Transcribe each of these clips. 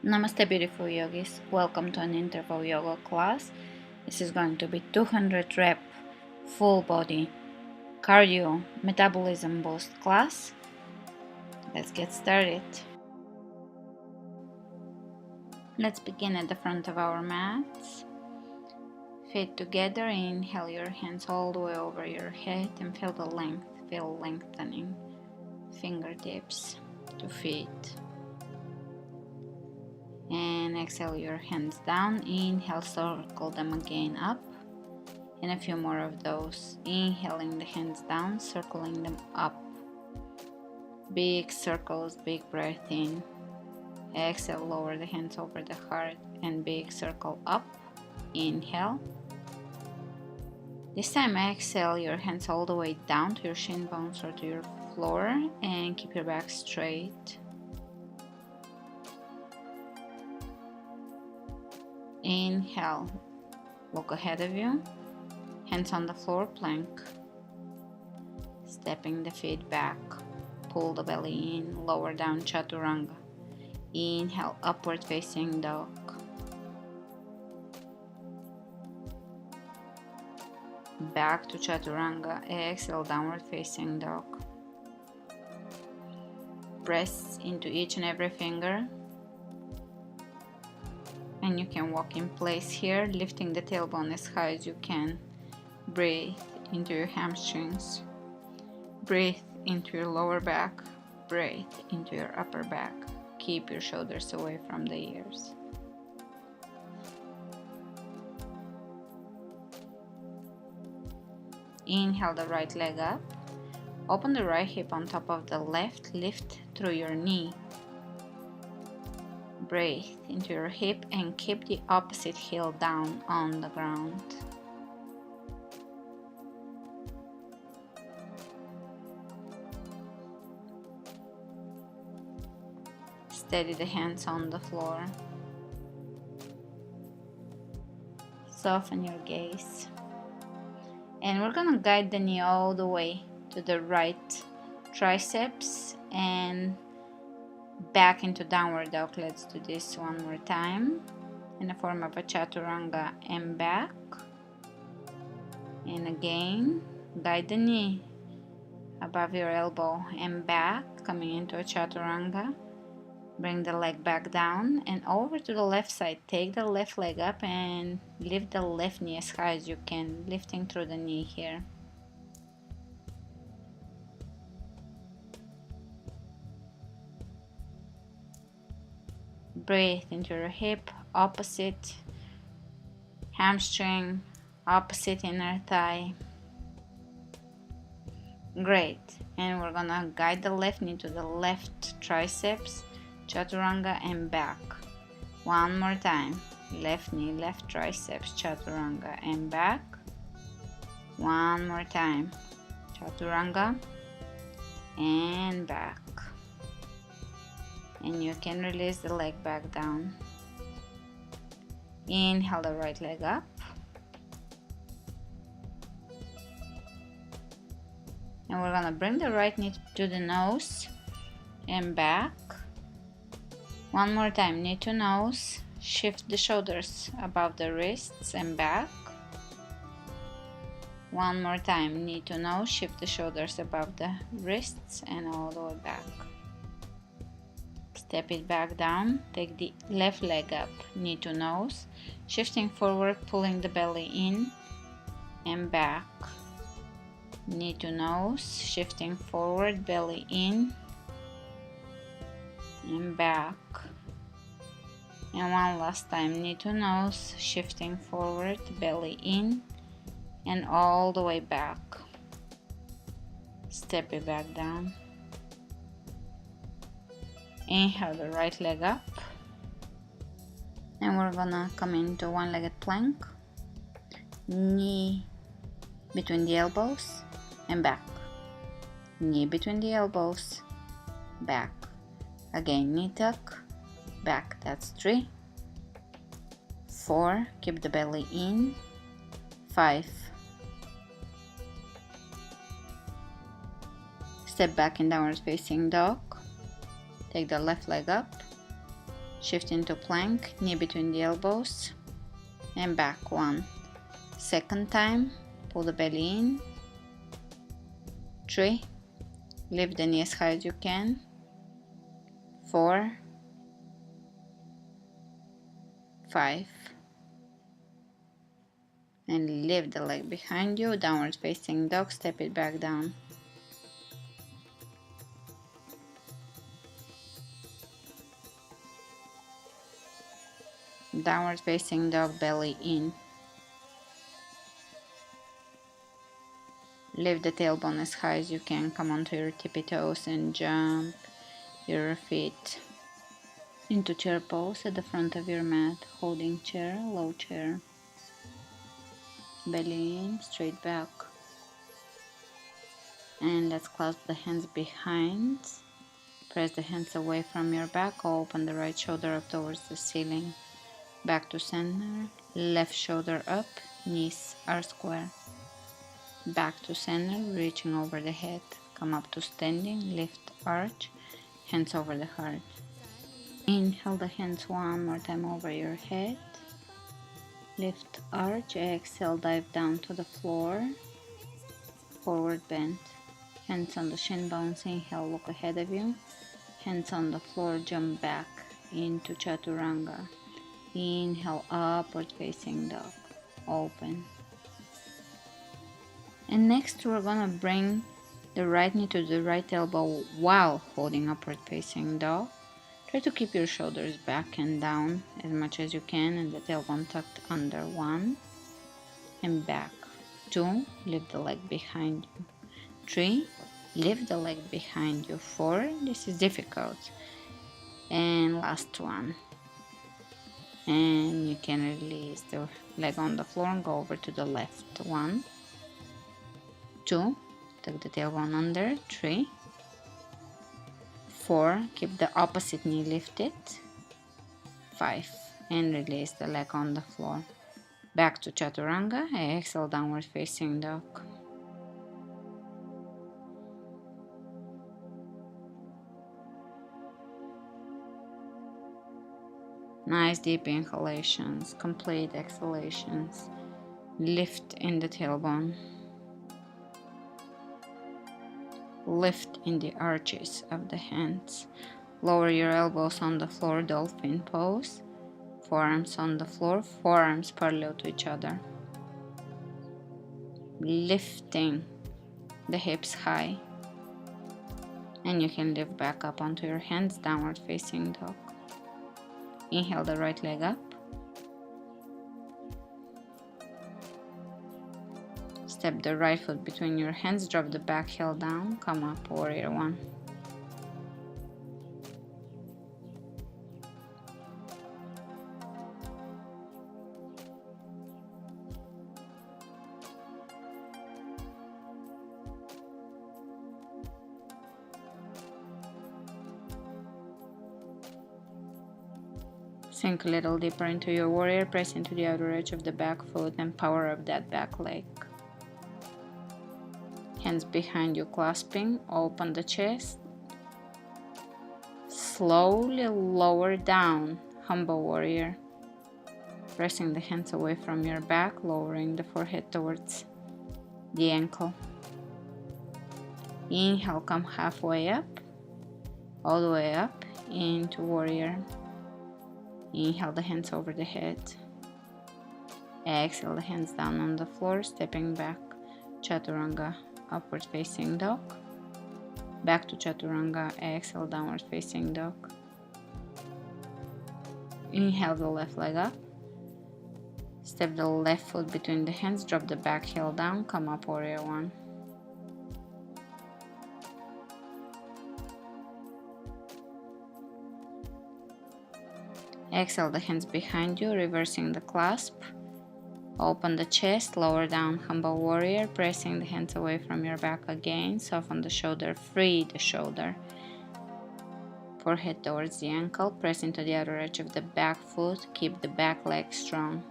Namaste beautiful yogis, welcome to an interval yoga class. This is going to be 200 rep full body cardio metabolism boost class. Let's get started. Let's begin at the front of our mats. Feet together, inhale your hands all the way over your head and feel the length, feel lengthening fingertips to feet. And exhale your hands down, inhale, circle them again up, and a few more of those. Inhaling the hands down, circling them up, big circles, big breath in. Exhale, lower the hands over the heart and big circle up. Inhale. This time exhale your hands all the way down to your shin bones or to your floor and keep your back straight. Inhale, look ahead of you, hands on the floor, plank, stepping the feet back, pull the belly in, lower down, chaturanga. Inhale, upward facing dog. Back to chaturanga, exhale, downward facing dog. Press into each and every finger. And you can walk in place here, lifting the tailbone as high as you can. Breathe into your hamstrings. Breathe into your lower back. Breathe into your upper back. Keep your shoulders away from the ears. Inhale the right leg up. Open the right hip on top of the left. Lift through your knee. Breathe into your hip and keep the opposite heel down on the ground. Steady the hands on the floor. Soften your gaze. And we're gonna guide the knee all the way to the right triceps and back into downward dog. Let's do this one more time in the form of a chaturanga and back. And again, guide the knee above your elbow and back, coming into a chaturanga. Bring the leg back down and over to the left side. Take the left leg up and lift the left knee as high as you can, lifting through the knee here. Breathe into your hip, opposite hamstring, opposite inner thigh. Great. And we're gonna guide the left knee to the left triceps, chaturanga and back. One more time. Left knee, left triceps, chaturanga and back. One more time. Chaturanga and back. And you can release the leg back down. Inhale the right leg up. And we're gonna bring the right knee to the nose and back. One more time, knee to nose. Shift the shoulders above the wrists and back. One more time, knee to nose. Shift the shoulders above the wrists and all the way back. Step it back down, take the left leg up, knee to nose, shifting forward, pulling the belly in and back. Knee to nose, shifting forward, belly in and back. And one last time, knee to nose, shifting forward, belly in and all the way back. Step it back down. Inhale the right leg up, and we're gonna come into one-legged plank, knee between the elbows and back, knee between the elbows, back, again knee tuck, back. That's 3, 4, keep the belly in, 5, step back in downward facing dog. Take the left leg up, Shift into plank, knee between the elbows, and back 1. Second time, pull the belly in. 3. Lift the knee as high as you can. 4. 5. And lift the leg behind you, downward facing dog, step it back down. Downward facing dog, belly in. Lift the tailbone as high as you can, come onto your tippy toes and jump your feet into chair pose at the front of your mat, holding chair, low chair. Belly in, straight back. And let's clasp the hands behind. Press the hands away from your back, open the right shoulder up towards the ceiling. Back to center, left shoulder up, knees are square. Back to center, reaching over the head. Come up to standing, lift, arch, hands over the heart. Inhale the hands one more time over your head. Lift, arch, exhale, dive down to the floor. Forward bend. Hands on the shin bones, inhale, look ahead of you. Hands on the floor, jump back into chaturanga. Inhale, upward facing dog, open. And next we're gonna bring the right knee to the right elbow while holding upward facing dog. Try to keep your shoulders back and down as much as you can and the tailbone tucked under. 1 and back. 2, lift the leg behind you. 3, lift the leg behind you. 4, this is difficult. And last one. And you can release the leg on the floor and go over to the left. 1, 2, tuck the tailbone under. 3, 4, keep the opposite knee lifted. 5, and release the leg on the floor. Back to chaturanga, exhale, downward facing dog. Nice deep inhalations, complete exhalations. Lift in the tailbone. Lift in the arches of the hands. Lower your elbows on the floor, dolphin pose. Forearms on the floor, forearms parallel to each other. Lifting the hips high. And you can lift back up onto your hands, downward facing dog. Inhale the right leg up. Step the right foot between your hands, drop the back heel down, come up, warrior 1. Sink a little deeper into your warrior, press into the outer edge of the back foot and power up that back leg. Hands behind you clasping, open the chest. Slowly lower down, humble warrior. Pressing the hands away from your back, lowering the forehead towards the ankle. Inhale, come halfway up, all the way up into warrior. Inhale the hands over the head. Exhale the hands down on the floor, stepping back. Chaturanga, upward facing dog. Back to chaturanga, exhale, downward facing dog. Inhale the left leg up. Step the left foot between the hands, drop the back heel down, come up, warrior 1. Exhale the hands behind you, reversing the clasp. Open the chest, lower down, humble warrior, pressing the hands away from your back again. Soften the shoulder, free the shoulder. Forehead towards the ankle, press into the outer edge of the back foot, keep the back leg strong.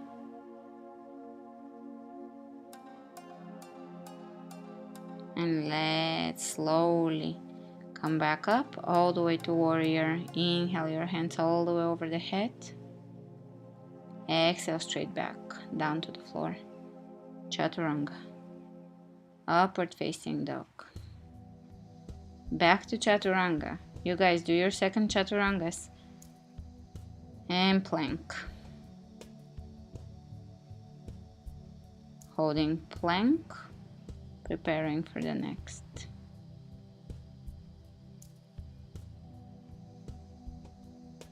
And let's slowly Come back up all the way to warrior. Inhale your hands all the way over the head. Exhale straight back down to the floor. Chaturanga. Upward facing dog. Back to chaturanga. You guys do your second chaturangas. And plank. Holding plank. Preparing for the next.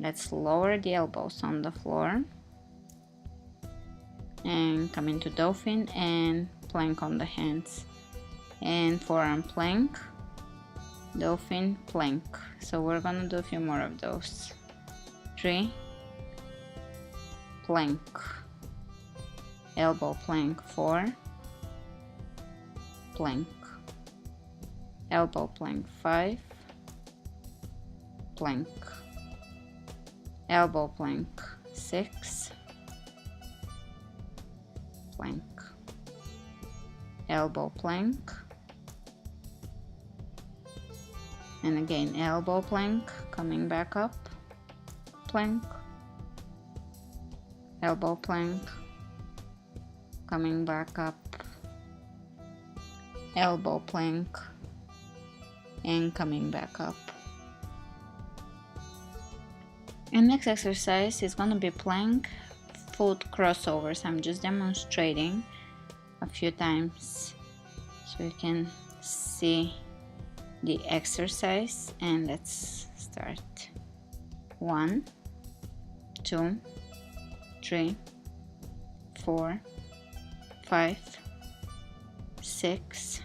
Let's lower the elbows on the floor. And come into dolphin and plank on the hands. And forearm plank. Dolphin plank. So we're gonna do a few more of those. 3. Plank. Elbow plank. 4. Plank. Elbow plank. 5. Plank. Elbow plank. 6. Plank. Elbow plank. And again, elbow plank, coming back up. Plank. Elbow plank. Coming back up. Elbow plank. And coming back up. And next exercise is going to be plank foot crossovers. I'm just demonstrating a few times so you can see the exercise. And let's start. 1, 2, 3, 4, 5, 6,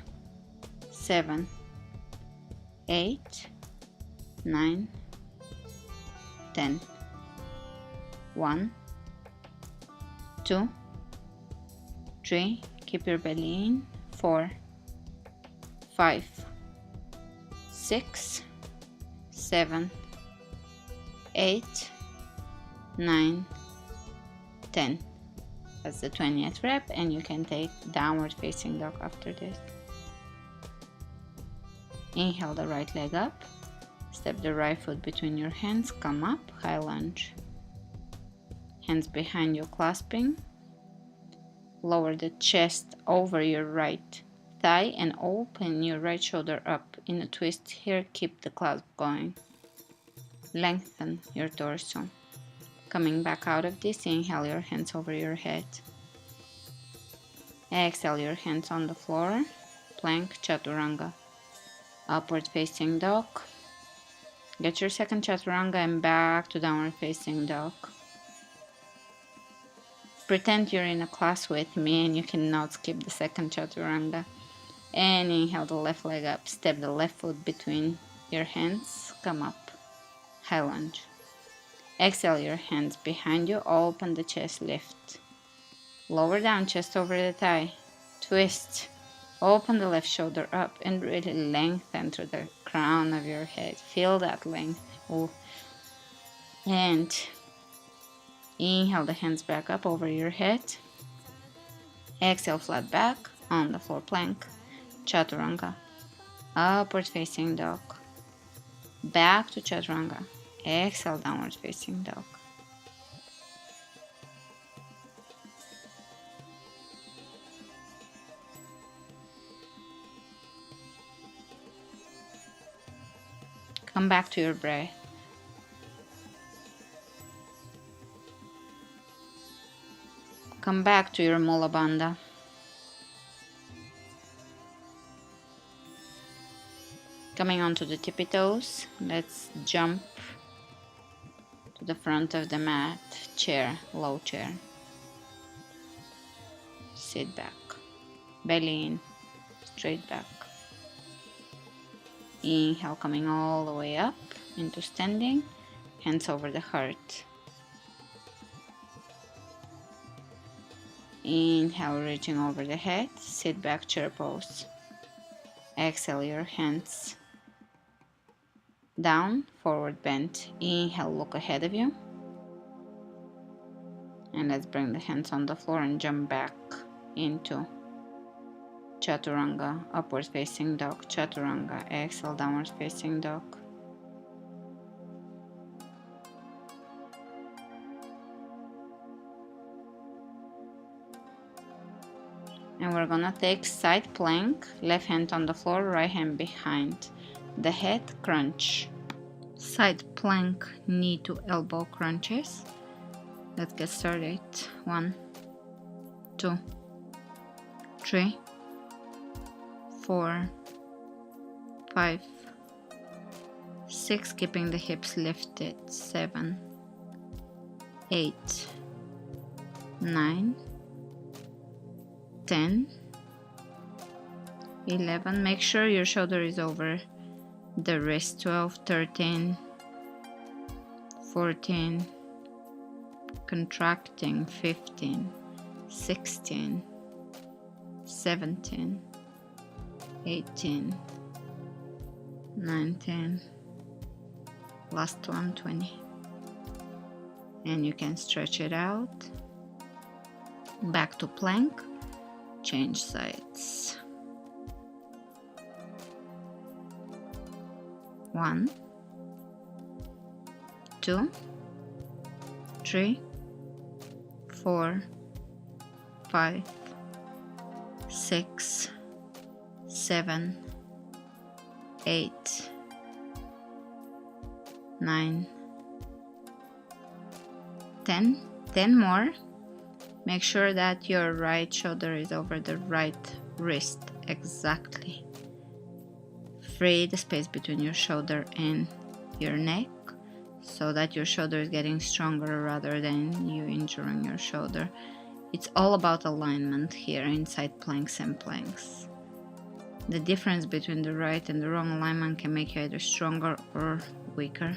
7, 8, 9, 10. 1, 2, 3, keep your belly in. 4, 5, 6, 7, 8, 9, 10. That's the 20th rep, and you can take downward facing dog after this. Inhale the right leg up. Step the right foot between your hands, come up, high lunge. Hands behind you clasping. Lower the chest over your right thigh and open your right shoulder up in a twist here. Keep the clasp going. Lengthen your torso. Coming back out of this, inhale your hands over your head. Exhale your hands on the floor. Plank, chaturanga. Upward facing dog. Get your second chaturanga and back to downward facing dog. Pretend you're in a class with me and you cannot skip the second chaturanga. And inhale the left leg up. Step the left foot between your hands. Come up. High lunge. Exhale your hands behind you. Open the chest, lift. Lower down, chest over the thigh. Twist. Open the left shoulder up and really lengthen through the crown of your head. Feel that length. Ooh. And inhale the hands back up over your head. Exhale flat back on the floor plank. Chaturanga. Upward facing dog. Back to chaturanga. Exhale downward facing dog. Come back to your breath. Come back to your Mula Bandha. Coming onto the tippy toes, let's jump to the front of the mat, chair, low chair. Sit back, belly in, straight back. Inhale, coming all the way up into standing, hands over the heart. Inhale, reaching over the head, sit back, chair pose. Exhale your hands down, forward bend. Inhale, look ahead of you. And let's bring the hands on the floor and jump back into chaturanga, upward facing dog, chaturanga, exhale, downward facing dog. And we're gonna take side plank, left hand on the floor, right hand behind the head, crunch. Side plank, knee to elbow crunches. Let's get started. 1, 2, 3, 4, 5, 6, keeping the hips lifted, 7, 8, 9, 10, 11. Make sure your shoulder is over the wrist. 12, 13, 14, contracting, 15, 16, 17, 18, 19, last one, 20. And you can stretch it out. Back to plank, change sides. 1, 2, 3, 4, 5, 6, 7, 8, 9, 10. 10 more. Make sure that your right shoulder is over the right wrist exactly. Free the space between your shoulder and your neck so that your shoulder is getting stronger rather than you injuring your shoulder. It's all about alignment here in side planks and planks. The difference between the right and the wrong alignment can make you either stronger or weaker.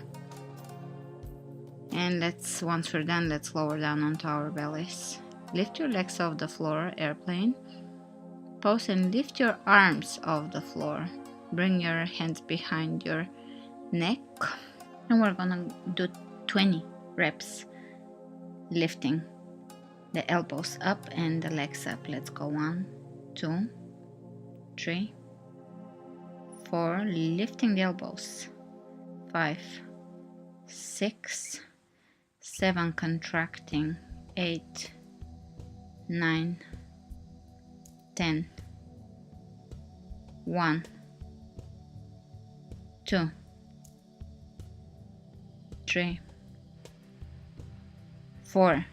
And once we're done, let's lower down onto our bellies. Lift your legs off the floor, airplane. Pause and lift your arms off the floor. Bring your hands behind your neck. And we're gonna do 20 reps, lifting the elbows up and the legs up. Let's go. 1, 2, 3, 4, lifting the elbows. 5, 6, 7, contracting. 8, 9, 10, 1, 2, 3, 4,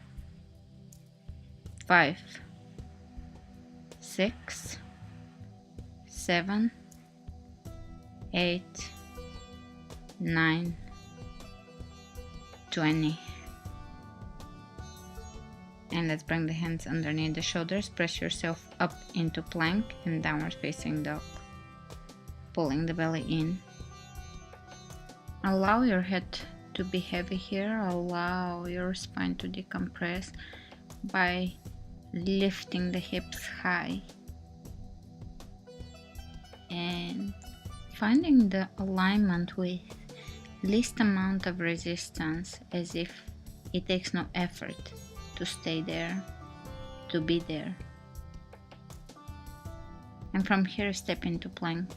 5, 6, 7, 8, 9, 20. And let's bring the hands underneath the shoulders. Press yourself up into plank and downward facing dog. Pulling the belly in. Allow your head to be heavy here. Allow your spine to decompress by lifting the hips high. And finding the alignment with least amount of resistance, as if it takes no effort to stay there, to be there. And from here, step into plank.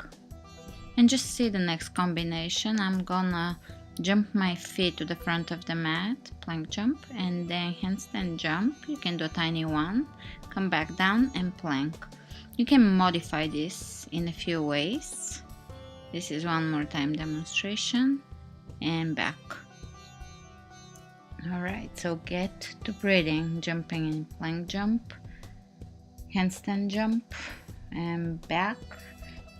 And just see the next combination. I'm gonna jump my feet to the front of the mat, plank jump, and then handstand jump. You can do a tiny one, come back down and plank. You can modify this in a few ways. This is one more time demonstration, and back. Alright, so get to breathing, jumping in plank jump, handstand jump, and back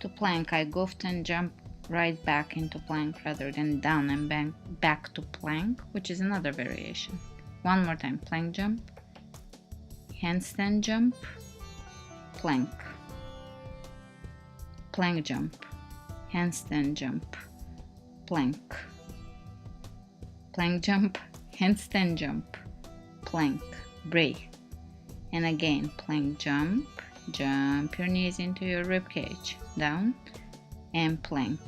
to plank. I goofed and jumped right back into plank rather than down and back to plank, which is another variation. One more time, plank jump, handstand jump, plank, plank jump, handstand jump, plank, plank jump, handstand jump, plank, breathe, and again plank jump, jump your knees into your rib cage, down, and plank.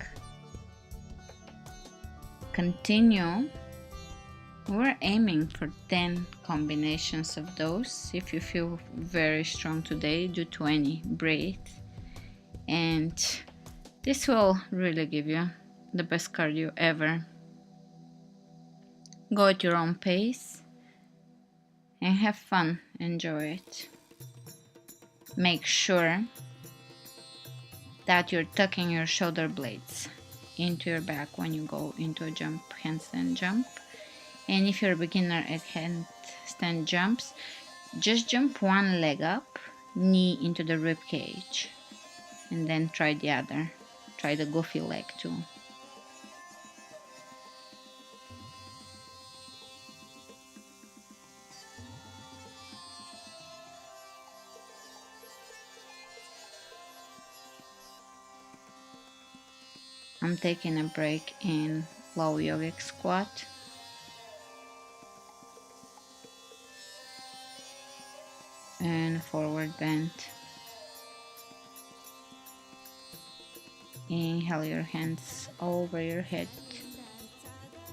Continue. We're aiming for 10 combinations of those. If you feel very strong today, do 20. Breathe and this will really give you the best cardio ever. Go at your own pace and have fun, enjoy it. Make sure that you're tucking your shoulder blades into your back when you go into a jump, handstand jump. And if you're a beginner at handstand jumps, just jump one leg up, knee into the rib cage, and then try the other. Try the goofy leg too. I'm taking a break in low yogic squat. And forward bend. Inhale your hands over your head,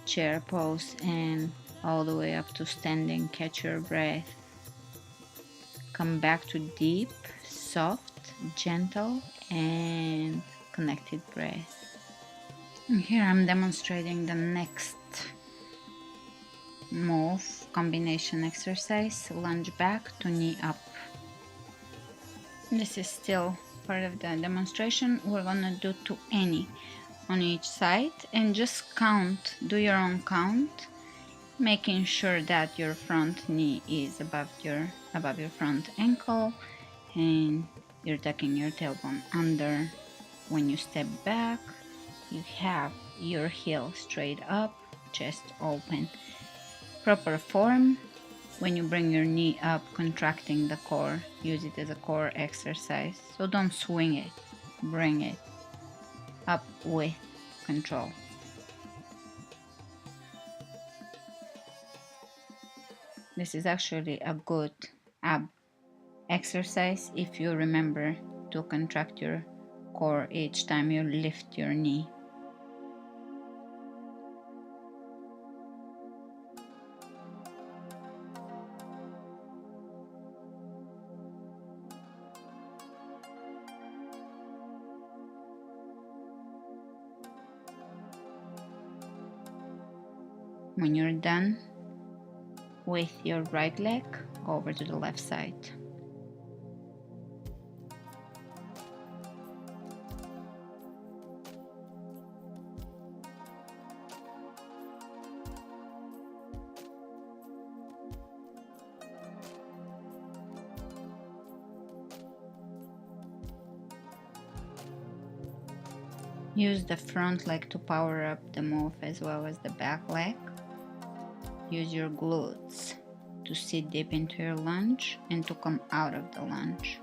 chair pose, and all the way up to standing. Catch your breath. Come back to deep, soft, gentle, and connected breath. And here I'm demonstrating the next move, combination exercise, lunge back to knee up. This is still part of the demonstration. We're gonna do 20 on each side and just count, do your own count, making sure that your front knee is above your front ankle and you're tucking your tailbone under. When you step back, you have your heel straight up, chest open. Proper form. When you bring your knee up, contracting the core, use it as a core exercise. So don't swing it, bring it up with control. This is actually a good ab exercise if you remember to contract your core each time you lift your knee. When you're done with your right leg, go over to the left side. Use the front leg to power up the move as well as the back leg. Use your glutes to sit deep into your lunge and to come out of the lunge.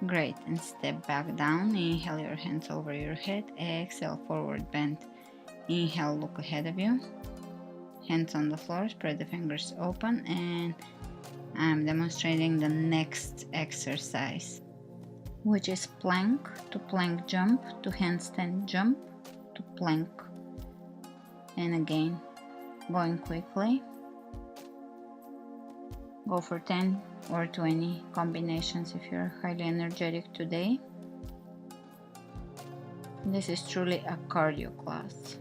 Great, and step back down. Inhale your hands over your head. Exhale, forward bend. Inhale, look ahead of you. Hands on the floor, spread the fingers open, and I'm demonstrating the next exercise, which is plank to plank jump to handstand jump to plank. And again, going quickly. Go for 10 or 20 combinations if you're highly energetic today. This is truly a cardio class.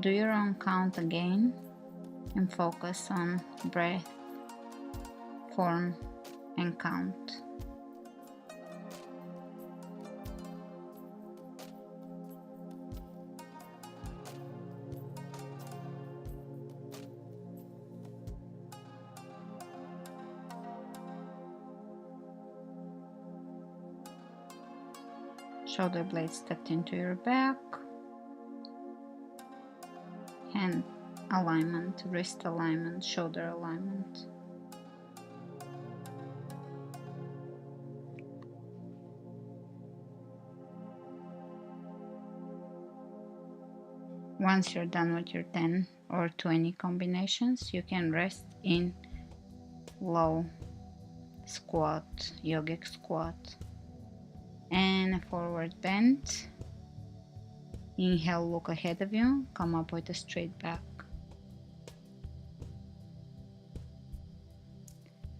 Do your own count again and focus on breath, form, and count. Shoulder blades tucked into your back. Hand alignment, wrist alignment, shoulder alignment. Once you're done with your 10 or 20 combinations. You can rest in low squat, yogic squat, and a forward bend. Inhale, look ahead of you, come up with a straight back.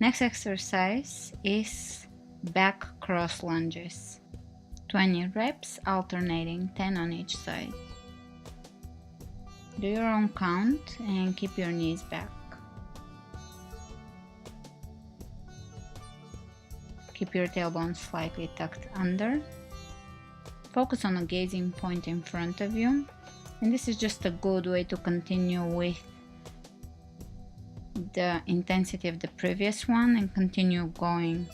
Next exercise is back cross lunges. 20 reps, alternating 10 on each side. Do your own count and keep your knees back. Keep your tailbone slightly tucked under. Focus on a gazing point in front of you. And this is just a good way to continue with the intensity of the previous one and continue going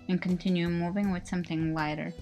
and continue moving with something lighter.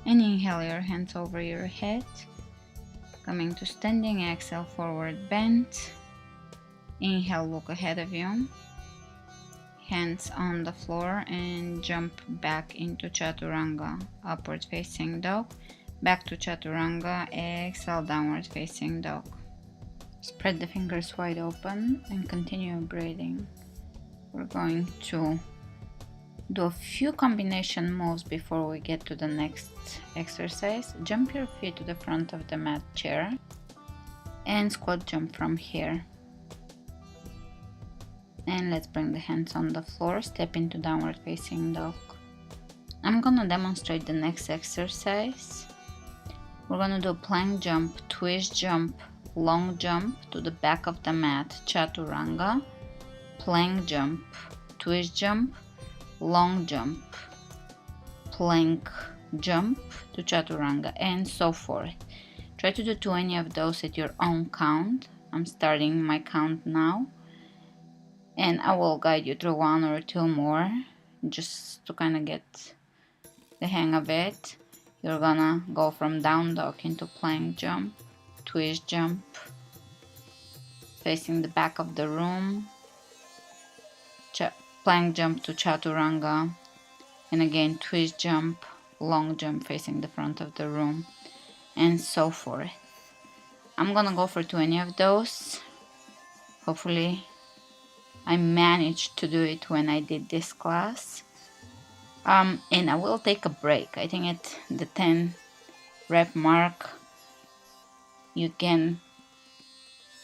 And inhale your hands over your head, coming to standing. Exhale, forward bend. Inhale, look ahead of you, hands on the floor, and jump back into chaturanga, upward facing dog. Back to chaturanga. Exhale, downward facing dog. Spread the fingers wide open and continue breathing. We're going to do a few combination moves before we get to the next exercise. Jump your feet to the front of the mat chair and squat jump from here. And let's bring the hands on the floor. Step into downward facing dog. I'm gonna demonstrate the next exercise. We're gonna do plank jump, twist jump, long jump to the back of the mat, chaturanga, plank jump, twist jump, long jump, plank jump to chaturanga, and so forth. Try to do 20 of those at your own count. I'm starting my count now, and I will guide you through one or two more just to kind of get the hang of it. You're gonna go from down dog into plank jump, twist jump, facing the back of the room, plank jump to chaturanga, and again twist jump, long jump facing the front of the room, and so forth. I'm gonna go for 20 of those. Hopefully I managed to do it when I did this class. And I will take a break. I think at the 10 rep mark you can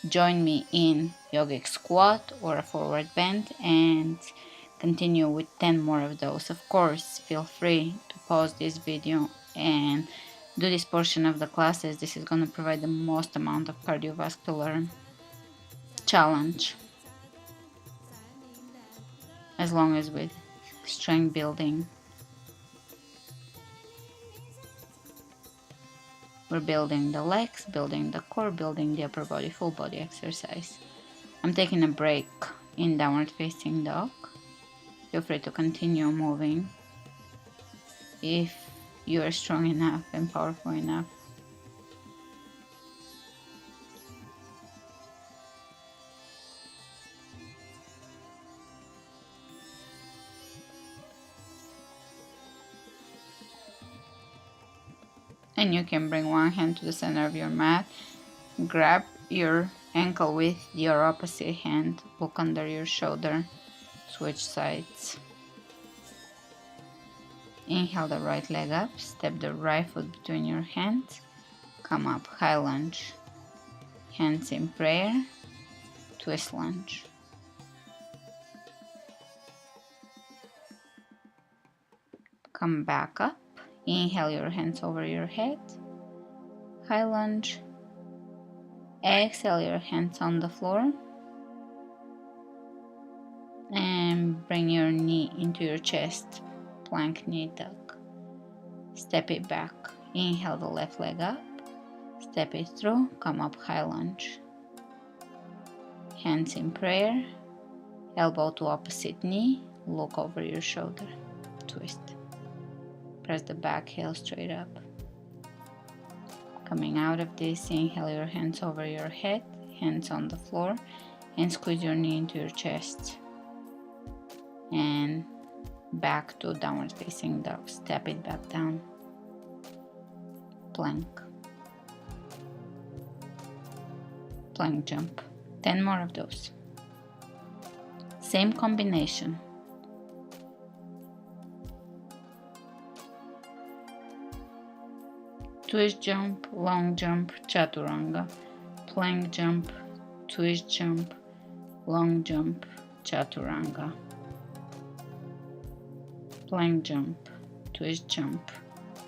join me in yogic squat or a forward bend and continue with 10 more of those. Of course, feel free to pause this video and do this portion of the classes. This is going to provide the most amount of cardiovascular challenge, as long as with strength building. We're building the legs, building the core, building the upper body, full body exercise. I'm taking a break in downward facing dog. Feel free to continue moving if you are strong enough and powerful enough. And you can bring one hand to the center of your mat, grab your ankle with your opposite hand, look under your shoulder, switch sides. Inhale the right leg up, step the right foot between your hands, come up, high lunge, hands in prayer, twist lunge. Come back up, inhale your hands over your head, high lunge, exhale your hands on the floor, and bring your knee into your chest, plank knee tuck. Step it back, inhale the left leg up, step it through, come up, high lunge, hands in prayer, Elbow to opposite knee, look over your shoulder, twist. Press the back heel straight up. Coming out of this, inhale your hands over your head, hands on the floor, and squeeze your knee into your chest. And back to downward facing dog. Step it back down. Plank. Plank jump. 10 more of those. Same combination. Twist jump, long jump, chaturanga. Plank jump, twist jump, long jump, chaturanga. Plank jump, twist jump,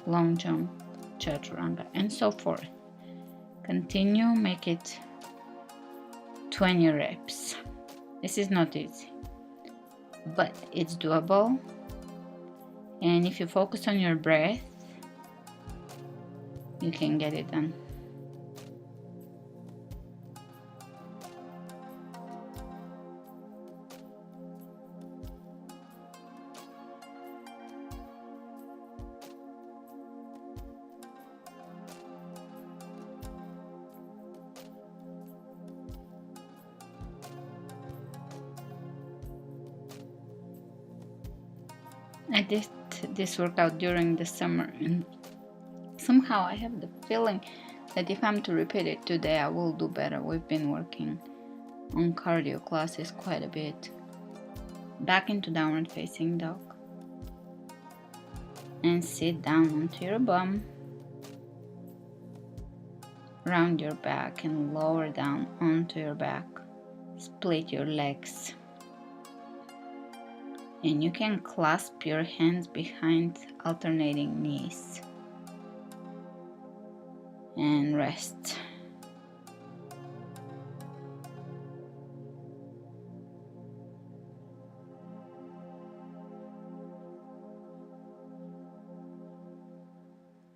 long jump, chaturanga, and so forth. Continue, make it 20 reps. This is not easy, but it's doable. And if you focus on your breath, you can get it done. I did this workout during the summer, and somehow I have the feeling that if I'm to repeat it today, I will do better. We've been working on cardio classes quite a bit. Back into downward facing dog. And sit down onto your bum. Round your back and lower down onto your back. Split your legs. And you can clasp your hands behind alternating knees. And rest.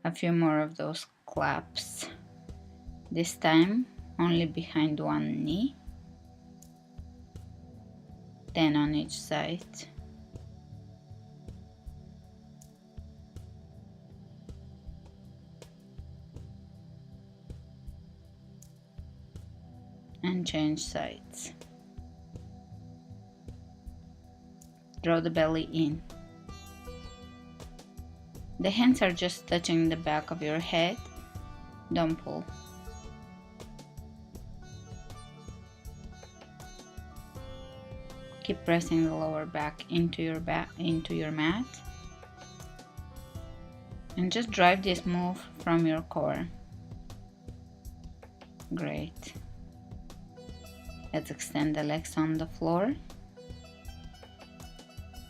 A few more of those claps. This time only behind one knee. 10 on each side. And change sides. Draw the belly in. The hands are just touching the back of your head. Don't pull. Keep pressing the lower back into your mat. And just drive this move from your core. Great. Let's extend the legs on the floor.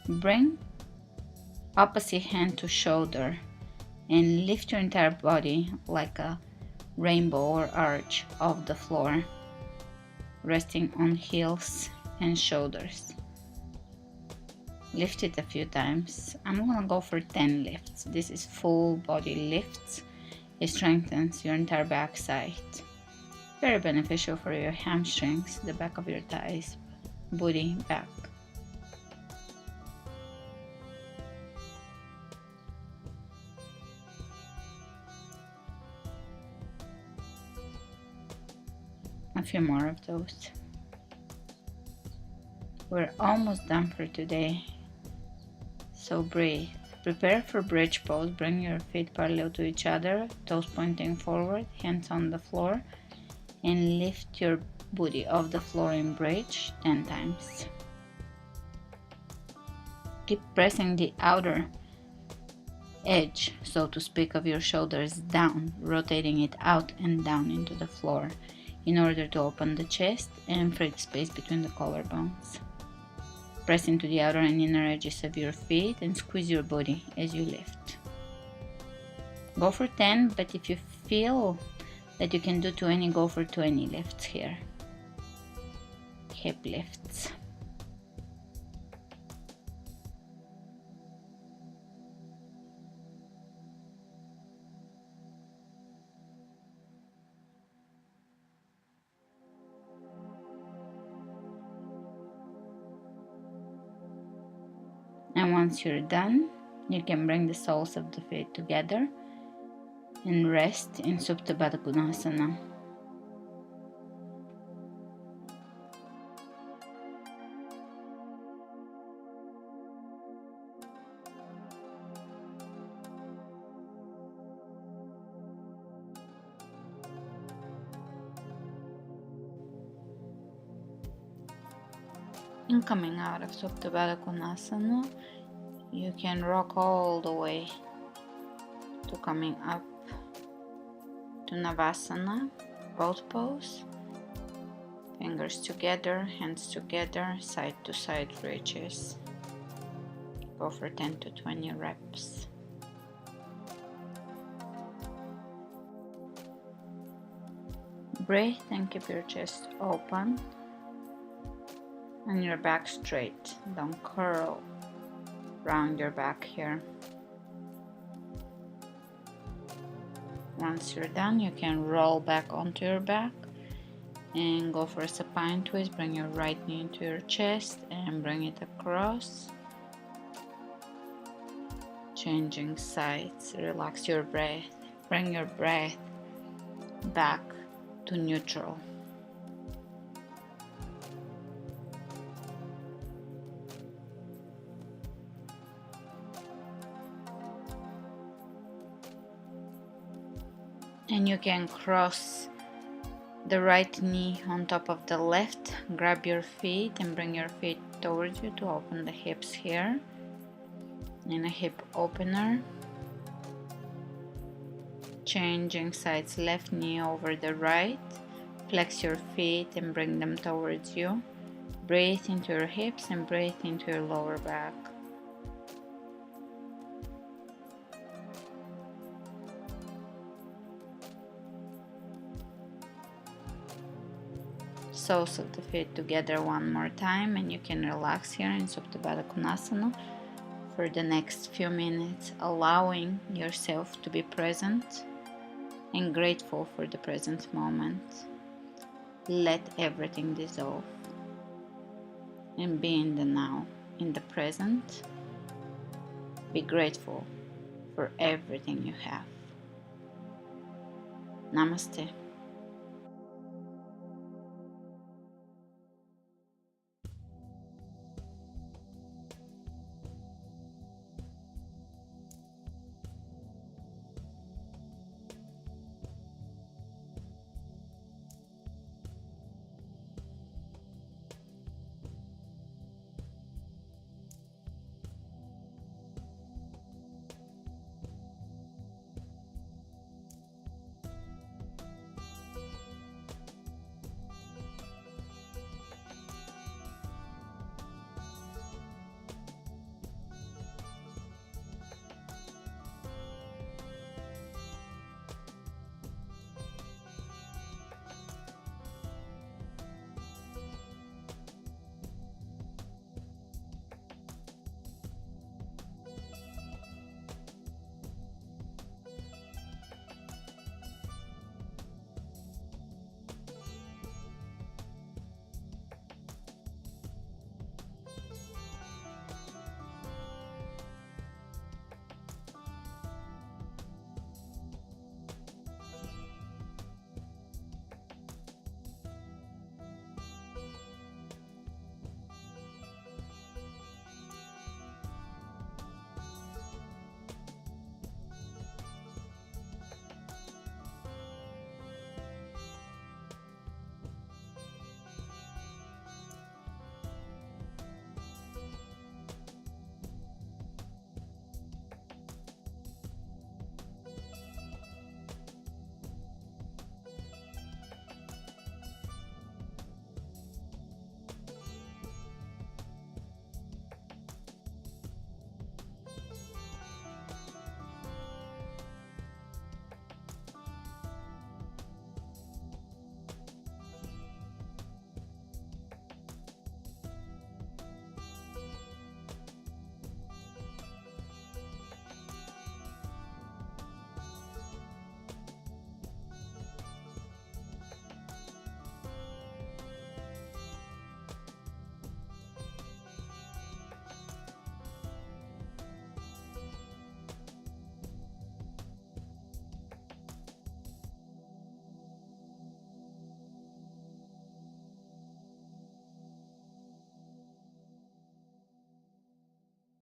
Bring opposite hand to shoulder and lift your entire body like a rainbow or arch off the floor, resting on heels and shoulders. Lift it a few times. I'm gonna go for 10 lifts. This is full body lifts. It strengthens your entire back side. Very beneficial for your hamstrings, the back of your thighs, booty, back. A few more of those. We're almost done for today. So breathe. Prepare for bridge pose. Bring your feet parallel to each other, toes pointing forward, hands on the floor, and lift your booty off the floor in bridge 10 times. Keep pressing the outer edge, so to speak, of your shoulders down, rotating it out and down into the floor in order to open the chest and free the space between the collarbones. Press into the outer and inner edges of your feet and squeeze your body as you lift. Go for 10, but if you feel that you can do 20, go for 20 lifts here. Hip lifts. Once you're done, you can bring the soles of the feet together and rest in Supta Baddha Konasana. And coming out of Supta Baddha Konasana, you can rock all the way to coming up to Navasana, both pose. Fingers together, hands together, side to side reaches. Go for 10 to 20 reps. Breathe and keep your chest open and your back straight. Don't curl round your back here. Once you're done, you can roll back onto your back and go for a supine twist. Bring your right knee into your chest and bring it across. Changing sides, relax your breath. Bring your breath back to neutral. And you can cross the right knee on top of the left. Grab your feet and bring your feet towards you to open the hips here. And a hip opener. Changing sides, left knee over the right. Flex your feet and bring them towards you. Breathe into your hips and breathe into your lower back. Soles of the feet together one more time, and you can relax here in Supta Baddha Konasana for the next few minutes, allowing yourself to be present and grateful for the present moment. Let everything dissolve and be in the now, in the present. Be grateful for everything you have. Namaste.